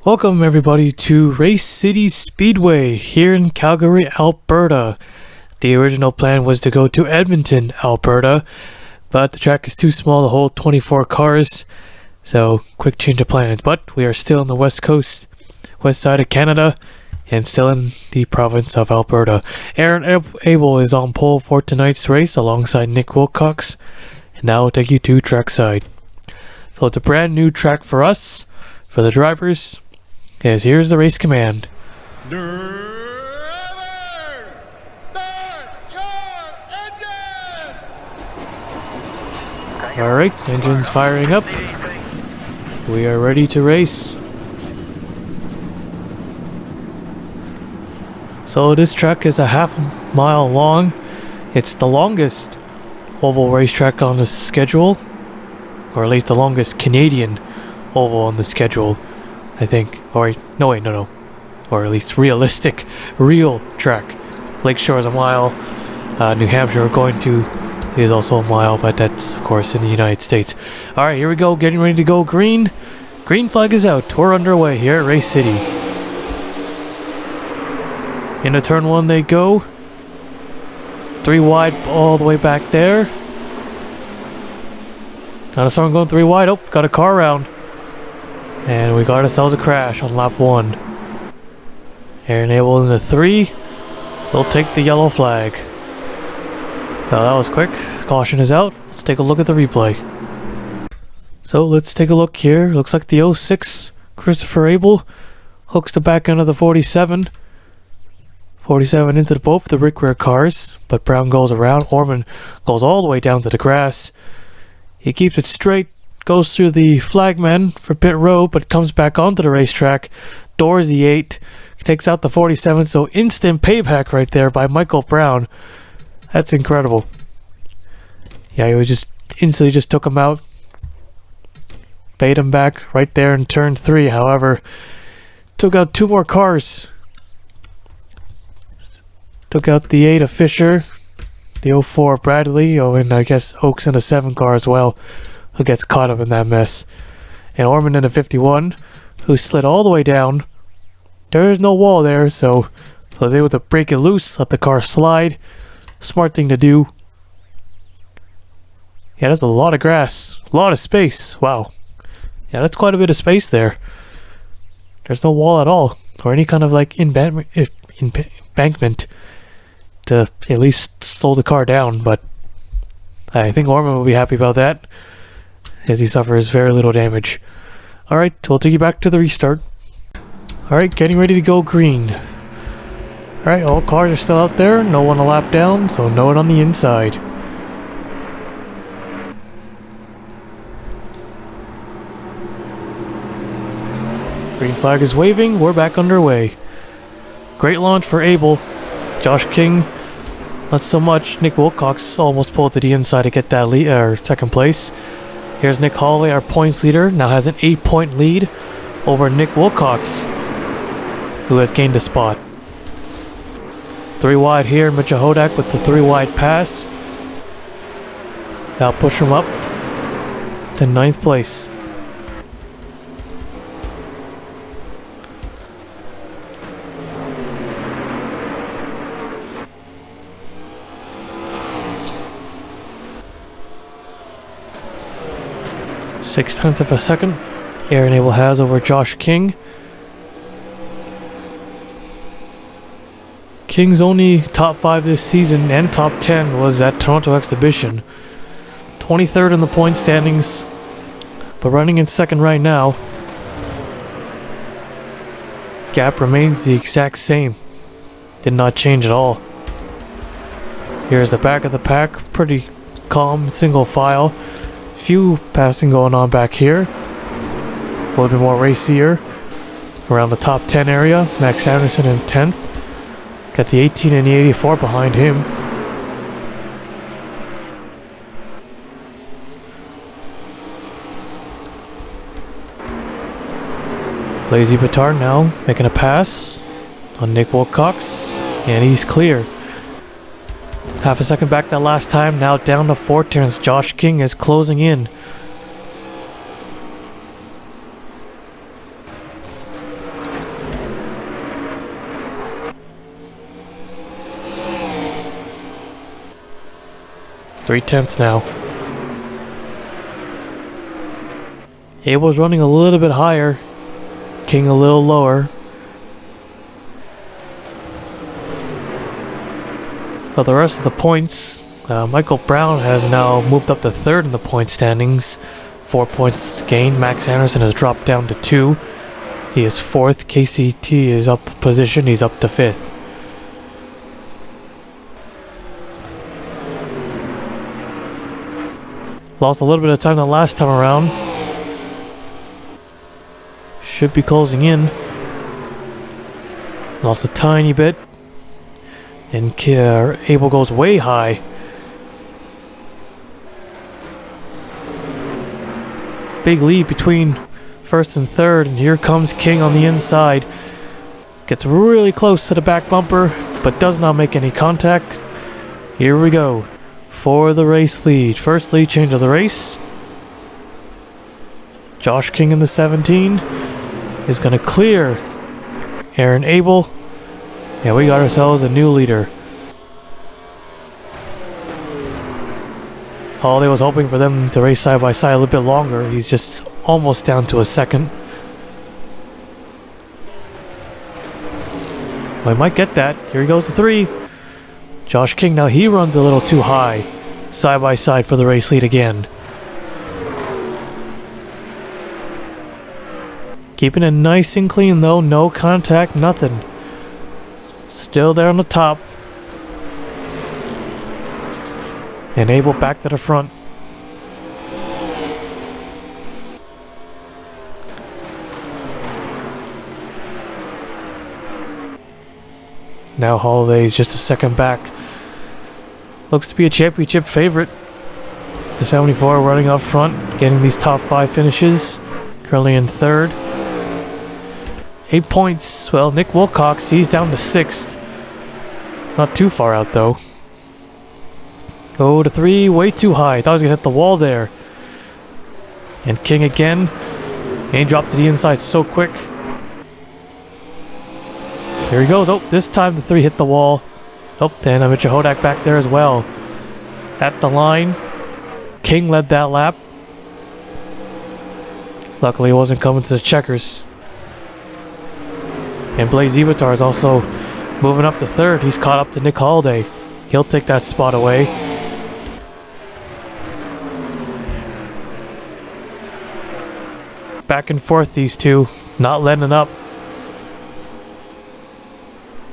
Welcome everybody to Race City Speedway here in Calgary, Alberta. The original plan was to go to Edmonton, Alberta, but the track is too small to hold 24 cars, so quick change of plans. But we are still on the west coast, west side of Canada, and still in the province of Alberta. Aaron Abel is on pole for tonight's race alongside Nick Wilcox, and now I'll take you to trackside. So it's a brand new track for us, for the drivers. As here's the race command. Driver, start your engine! Alright, engine's firing up. We are ready to race. So this track is a half-mile long. It's the longest oval racetrack on the schedule, or at least the longest Canadian oval on the schedule, I think. Or no, or at least realistic, real track. Lakeshore is a mile. New Hampshire going to is also a mile, but that's of course in the United States. All right, here we go. Getting ready to go green. Green flag is out. We're underway here at Race City. Into turn one they go. 3 wide all the way back there. Got someone going 3 wide. Oh, got a car around. And we got ourselves a crash on lap 1. Aaron Abel into 3. We'll take the yellow flag. Well, that was quick. Caution is out. Let's take a look at the replay. So let's take a look here. Looks like the 06 Christopher Abel hooks the back end of the 47. 47 into both the rear cars, but Brown goes around. Orman goes all the way down to the grass. He keeps it straight. Goes through the flagman for pit road, but comes back onto the racetrack, doors the 8, takes out the 47, so instant payback right there by Michael Brown. That's incredible. Yeah, he was just instantly just took him out, paid him back right there in turn 3. However, took out 2 more cars. Took out the 8 of Fisher, the 04 of Bradley, and I guess Oaks in a 7 car as well, who gets caught up in that mess. And Orman in a 51, who slid all the way down. There is no wall there, so I was able to break it loose, let the car slide. Smart thing to do. Yeah, that's a lot of grass, a lot of space. Wow. Yeah, that's quite a bit of space there. There's no wall at all, or any kind of like embankment to at least slow the car down, but I think Orman will be happy about that, as he suffers very little damage. Alright, we'll take you back to the restart. Alright, getting ready to go green. Alright, all cars are still out there, no one a lap down, so no one on the inside. Green flag is waving, we're back underway. Great launch for Abel. Josh King, not so much. Nick Wilcox almost pulled to the inside to get that lead, second place. Here's Nick Holloway, our points leader, now has an 8-point lead over Nick Wilcox, who has gained a spot. 3 wide here, Mitchell Hodak with the 3 wide pass. That'll push him up to 9th place. Six-tenths of a second Aaron Abel has over Josh King. King's only top 5 this season and top 10 was at Toronto Exhibition. 23rd in the point standings, but running in second right now. Gap remains the exact same. Did not change at all. Here's the back of the pack, pretty calm, single file. Few passing going on back here. A little bit more racier around the top 10 area. Max Anderson in 10th. Got the 18 and the 84 behind him. Lazy Batard now making a pass on Nick Wilcox, and he's clear. Half a second back that last time, now down to 4 turns. Josh King is closing in. 3/10 now. Abel's running a little bit higher. King a little lower. For the rest of the points, Michael Brown has now moved up to 3rd in the point standings. 4 points gained. Max Anderson has dropped down to 2. He is 4th. KCT is up a position. He's up to 5th. Lost a little bit of time the last time around. Should be closing in. Lost a tiny bit. And Abel goes way high. Big lead between 1st and 3rd, and here comes King on the inside. Gets really close to the back bumper, but does not make any contact. Here we go for the race lead. First lead change of the race. Josh King in the 17 is going to clear Aaron Abel. Yeah, we got ourselves a new leader. Holiday was hoping for them to race side by side a little bit longer. He's just almost down to a 2nd. Well, he might get that. Here he goes to 3. Josh King, now he runs a little too high. Side by side for the race lead again. Keeping it nice and clean though. No contact, nothing. Still there on the top. And Abel back to the front. Now Holiday's just a 2nd back. Looks to be a championship favorite. The 74 running up front, getting these top 5 finishes. Currently in 3rd. 8 points. Well, Nick Wilcox, he's down to 6th. Not too far out though. Go to 3, way too high. Thought he was gonna hit the wall there. And King again. And he dropped to the inside so quick. Here he goes. Oh, this time the 3 hit the wall. Oh, and Mitchell Hodak back there as well. At the line. King led that lap. Luckily, he wasn't coming to the checkers. And Blaze Evitar is also moving up to 3rd. He's caught up to Nick Holiday. He'll take that spot away. Back and forth, these two. Not letting up.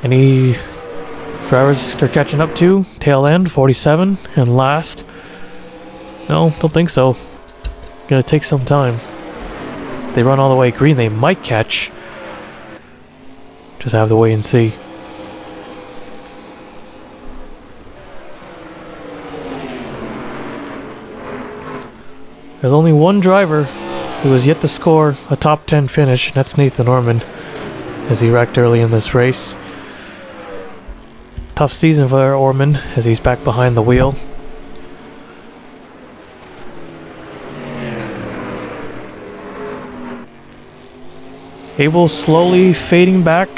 Any drivers they're catching up to? Tail end, 47. And last? No, don't think so. Gonna take some time. If they run all the way green, they might catch. Just have to wait and see. There's only one driver who has yet to score a top 10 finish, and that's Nathan Orman, as he wrecked early in this race. Tough season for Orman as he's back behind the wheel. Abel slowly fading back.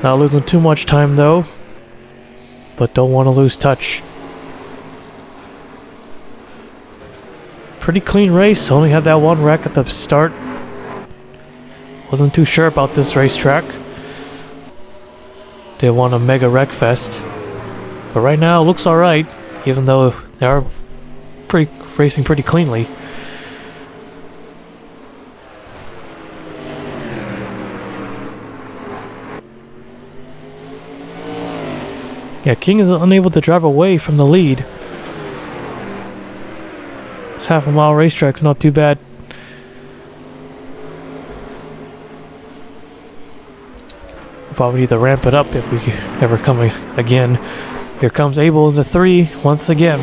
Not losing too much time though, but don't want to lose touch. Pretty clean race, only had that one wreck at the start. Wasn't too sure about this racetrack. They want a mega wreck fest. But right now it looks alright, even though they are racing pretty cleanly. Yeah, King is unable to drive away from the lead. This half-a-mile racetrack's not too bad. We'll probably need to ramp it up if we ever come again. Here comes Abel in the 3 once again.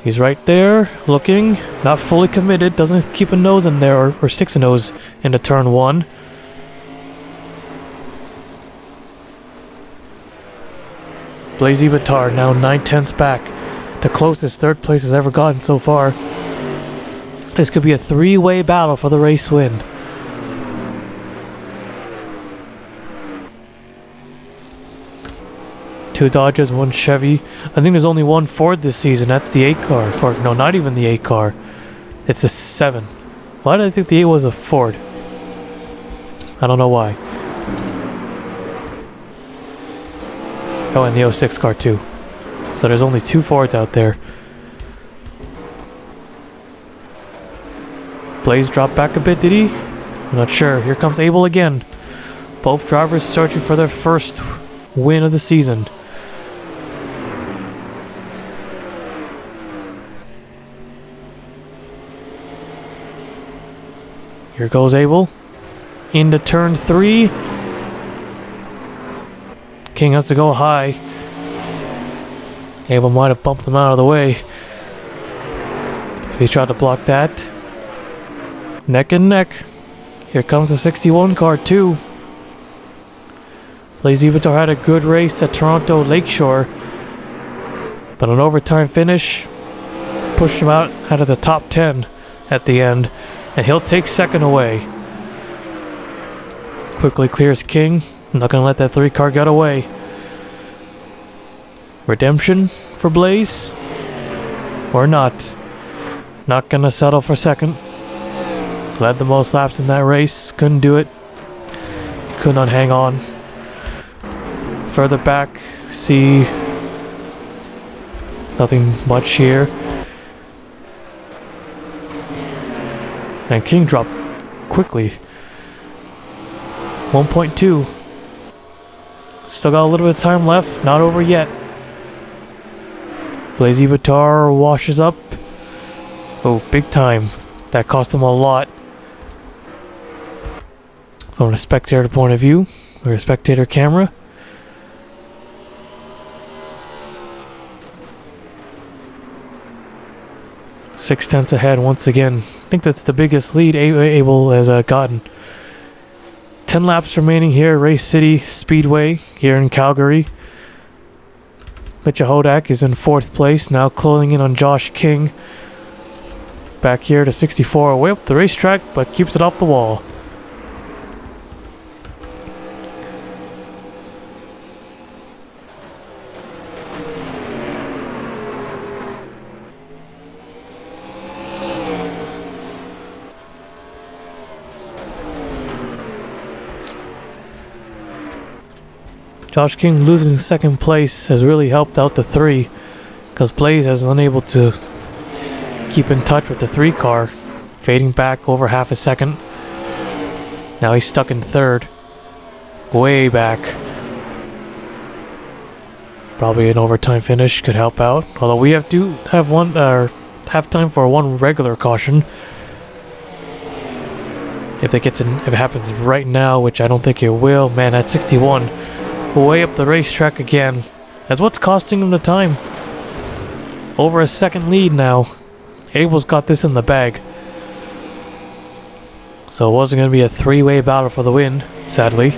He's right there, looking, not fully committed, doesn't keep a nose in there or sticks a nose into turn 1. Blazy Batar now 9/10 back. The closest third place has ever gotten so far. This could be a 3-way battle for the race win. 2 Dodges, 1 Chevy. I think there's only 1 Ford this season. That's the 8 car. Or no, not even the 8 car. It's the 7. Why did I think the 8 was a Ford? I don't know why. Oh, and the 06 car too. So there's only 2 Fords out there. Blaze dropped back a bit, did he? I'm not sure. Here comes Abel again. Both drivers searching for their first win of the season. Here goes Abel. Into turn 3. King has to go high. Abel might have bumped him out of the way. If he tried to block that. Neck and neck. Here comes the 61 car too. Lazy Vitor had a good race at Toronto Lakeshore, but an overtime finish pushed him out of the top 10 at the end, and he'll take second away. Quickly clears King. Not gonna let that 3 car get away. Redemption for Blaze? Or not? Not gonna settle for second. Led the most laps in that race. Couldn't do it. Could not hang on. Further back, see nothing much here. And King dropped quickly. 1.2. Still got a little bit of time left. Not over yet. Blazy Vitar washes up. Oh, big time. That cost him a lot. From a spectator point of view, or a spectator camera. Six tenths ahead once again. I think that's the biggest lead Abel has gotten. 10 laps remaining here at Race City Speedway here in Calgary. Mitchell Hodak is in 4th place, now closing in on Josh King. Back here to 64, way up the racetrack, but keeps it off the wall. Josh King losing 2nd place has really helped out the 3, because Blaze has unable to keep in touch with the 3 car, fading back over half a second. Now he's stuck in 3rd, way back. Probably an overtime finish could help out, although we have to have have time for 1 regular caution. If it happens right now, which I don't think it will. Man, at 61. Way up the racetrack again. That's what's costing him the time. Over a 2nd lead now. Abel's got this in the bag. So it wasn't going to be a 3-way battle for the win, sadly.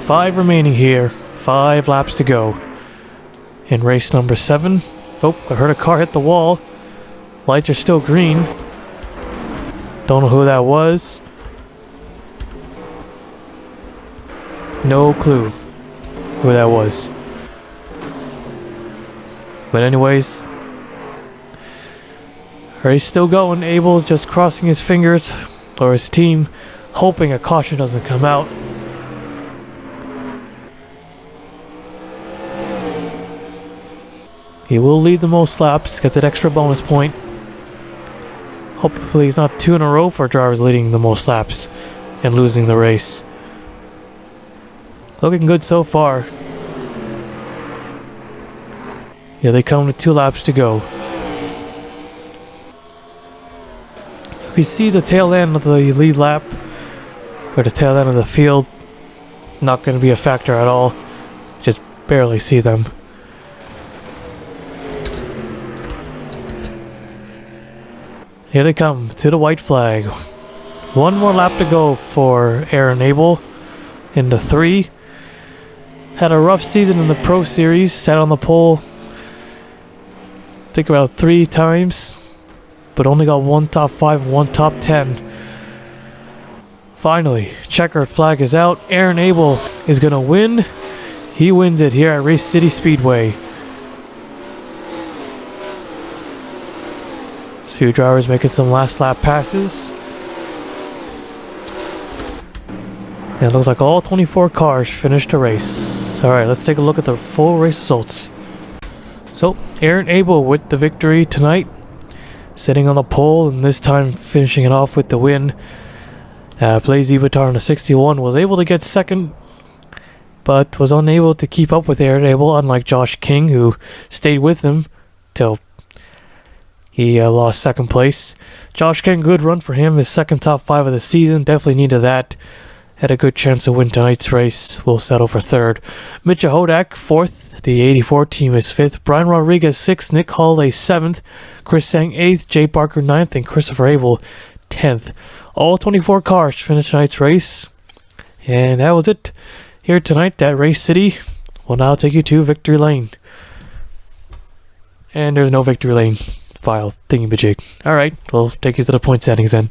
Five remaining here. 5 laps to go. In race number 7. Oh, I heard a car hit the wall. Lights are still green. Don't know who that was. No clue who that was. But anyways, race still going. Abel's just crossing his fingers, or his team, hoping a caution doesn't come out. He will lead the most laps, get that extra bonus point. Hopefully it's not 2 in a row for drivers leading the most laps and losing the race. Looking good so far. Here they come with 2 laps to go. You can see the tail end of the lead lap, or the tail end of the field. Not going to be a factor at all. Just barely see them. Here they come to the white flag. 1 more lap to go for Aaron Abel into 3. Had a rough season in the Pro Series. Sat on the pole, I think about 3 times, but only got 1 top 5, 1 top 10. Finally, checkered flag is out. Aaron Abel is going to win. He wins it here at Race City Speedway. A few drivers making some last lap passes. And it looks like all 24 cars finished the race. Alright, let's take a look at the full race results. So, Aaron Abel with the victory tonight. Sitting on the pole and this time finishing it off with the win. Blaze Evitar on the 61 was able to get second, but was unable to keep up with Aaron Abel, unlike Josh King, who stayed with him till he lost second place. Josh King, good run for him, his second top 5 of the season, definitely needed that. Had a good chance to win tonight's race. Will settle for third. Mitchell Hodak, 4th. The 84 team is 5th. Brian Rodriguez, 6th. Nick Holiday, 7th. Chris Sang, 8th. Jay Parker, 9th. And Christopher Abel, 10th. All 24 cars finished tonight's race. And that was it here tonight at Race City. We'll now take you to Victory Lane. And there's no Victory Lane file thingy-majig. Alright, we'll take you to the point settings then.